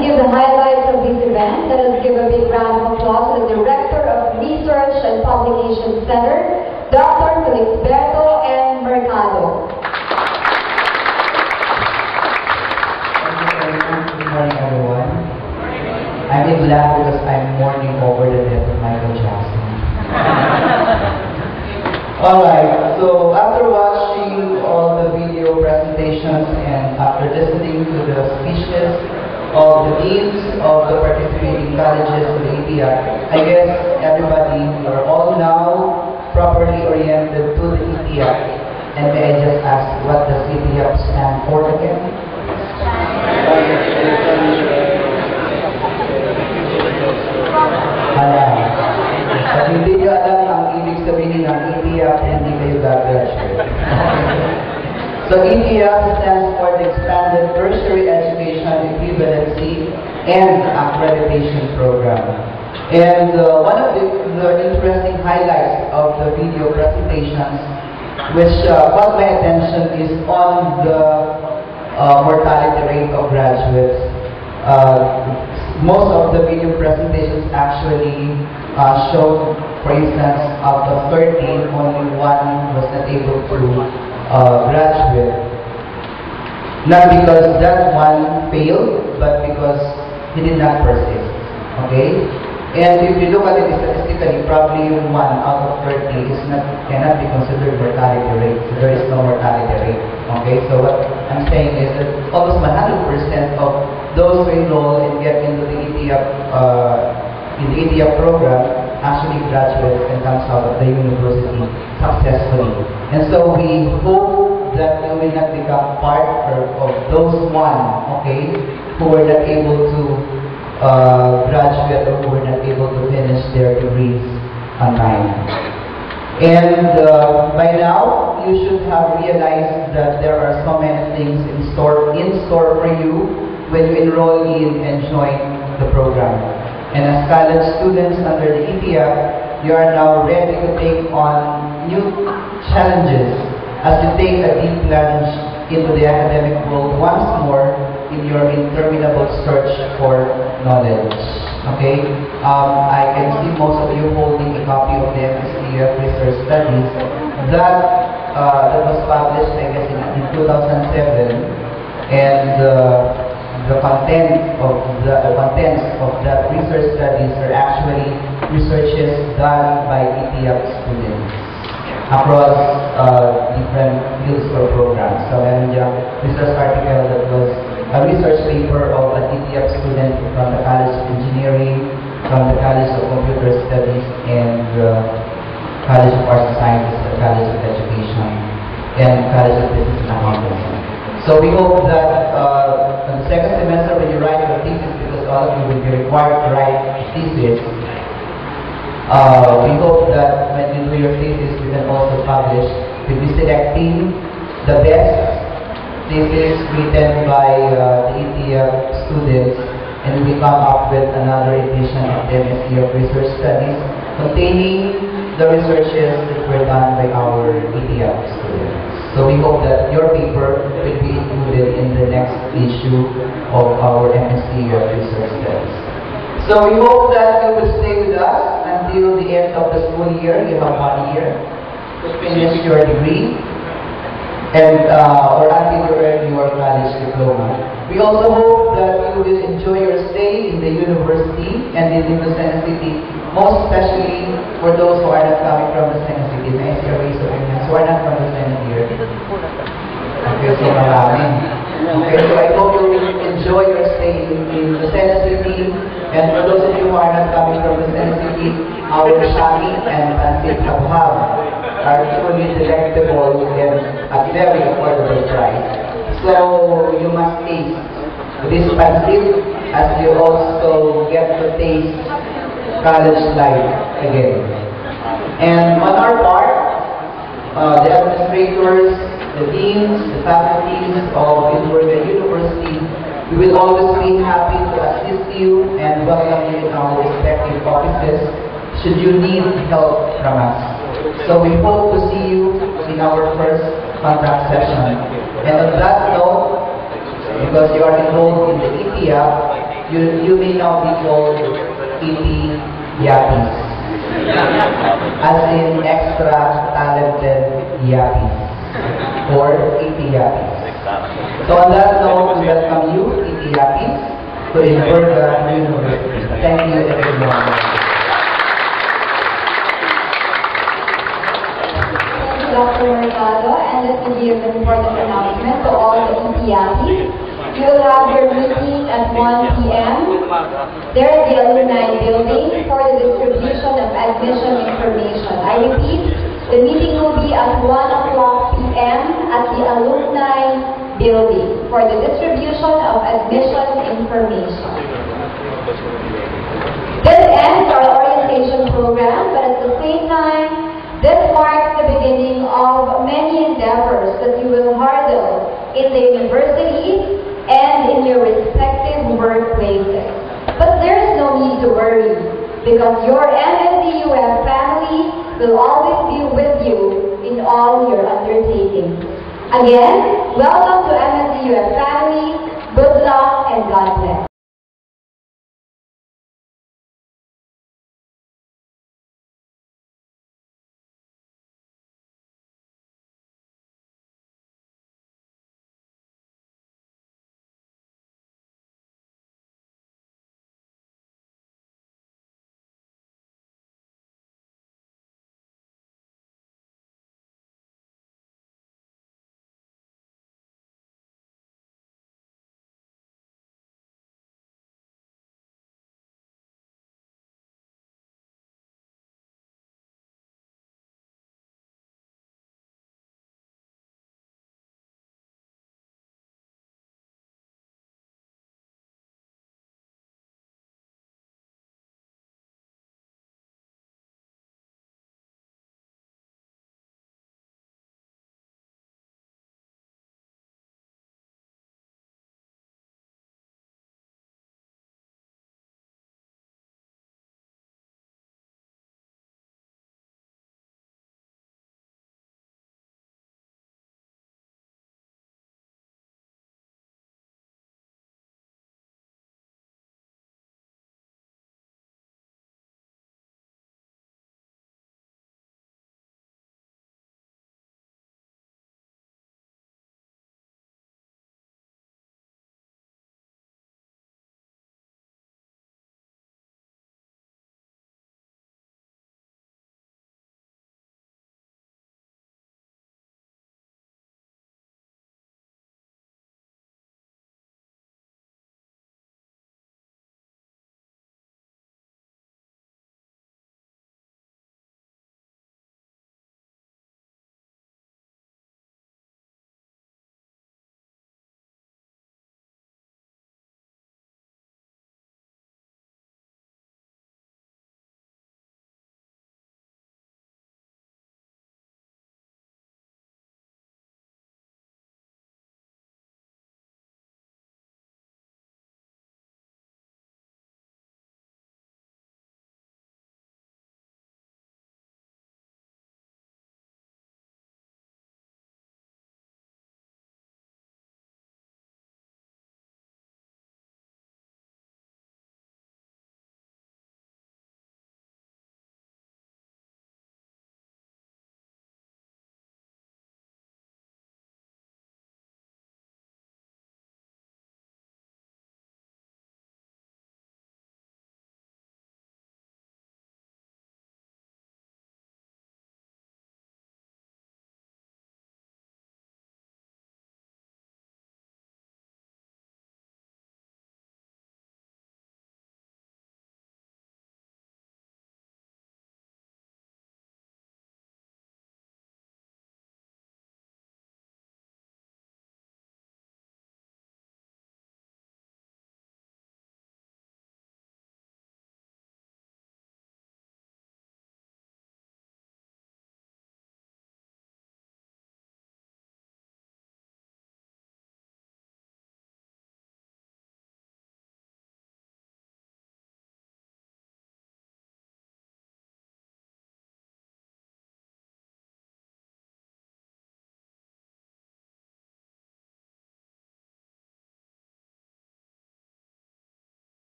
to give the highlights of this event, let us give a big round of applause to the Director of Research and Publication Center, Dr. Felixberto N. Mercado. Good morning, everyone. I'm in laugh because I'm mourning over the death of Michael Jackson. Alright, so after watching all the video presentations and after listening to the speeches of the deans of the participating colleges of the ETIAP, I guess everybody are all now properly oriented to the ETIAP. And may I just ask, what does ETIAP stand for again? Pag hindi nyo alam ang ibig sabihin ng ETIAP, hindi kayo gagraduate. So ETIAP stands for the Expanded Tertiary Education Equivalency and Accreditation Program. And one of the interesting highlights of the video presentations which caught my attention is on the mortality rate of graduates. Most of the video presentations actually showed, for instance, out of 13, only one was not able to graduate. Not because that one failed, but because he did not persist. Okay? And if you look at it statistically, probably 1 out of 30 cannot be considered mortality rate. So there is no mortality rate. Okay? So what I'm saying is that almost 100% of those who enroll and get into the ETIAP program actually graduate and comes out of the university successfully. And so we hope that we will not become part of those okay, who were not able to graduate or who were not able to finish their degrees on time. And by now, you should have realized that there are so many things in store for you when you enroll in and join the program. And as college students under the ETIAP, you are now ready to take on new challenges as you take a deep plunge into the academic world once more in your interminable search for knowledge. Okay? I can see most of you holding a copy of the MSCF Research Studies that was published, I guess, in 2007, and the contents of that research studies are actually researches done by ETIAP students across different fields or programs. So meron diyang research article that was a research paper of an ETIAP student from the College of Engineering, from the College of Computer Studies, and College of Arts and Sciences, the College of Education, and College of Business and Accounting. So we hope that in the second semester when you write your thesis, because all of you will be required to write a thesis, we hope that when you do your thesis, you can also publish. We'll be selecting the best thesis written by the ETIAP students, and we will come up with another edition of the MSCF Research Studies containing the researches that were done by our ETIAP students. So we hope that your paper will be included in the next issue of our MSCF Research Studies. So we hope that you will stay with us until the end of the school year. You have 1 year to finish your degree and or until you earn your college diploma. We also hope that you will enjoy your stay in the university and in the Lucena City, most especially for those who are not coming from Lucena City. May I see a raise of your hands who are not from Lucena here? Okay, so marami. Okay, so I hope you will enjoy your stay in Lucena City. And for those of you who are not coming from Lucena City, our shami and pancit habhab are truly delectable and at very affordable price. So you must taste this pancit as you also get to taste college life again. And on our part, the administrators, the deans, the faculties of Edwarda University, we will always be happy to assist you and welcome you in our respective offices should you need help from us. So we hope to see you in our first contract session. And on that note, because you are enrolled in the ETIAP, you may now be called EP Yappies. As in extra talented Yappies. Or EP Yappies. So on that note, we welcome you, EP Yappies, to Edinburgh University. Thank you everyone. Dr. Mercado, and let me give an important announcement to all the EPIs. You will have your meeting at 1 p.m. there at the Alumni Building for the distribution of admission information. I repeat, the meeting will be at 1 o'clock p.m. at the Alumni Building for the distribution of admission information. This ends our orientation program, but at the same time, this marks the beginning of many endeavors that you will hurdle in the university and in your respective workplaces. But there's no need to worry, because your MSDUF family will always be with you in all your undertakings. Again, welcome to MSDUF family. Good luck and God bless.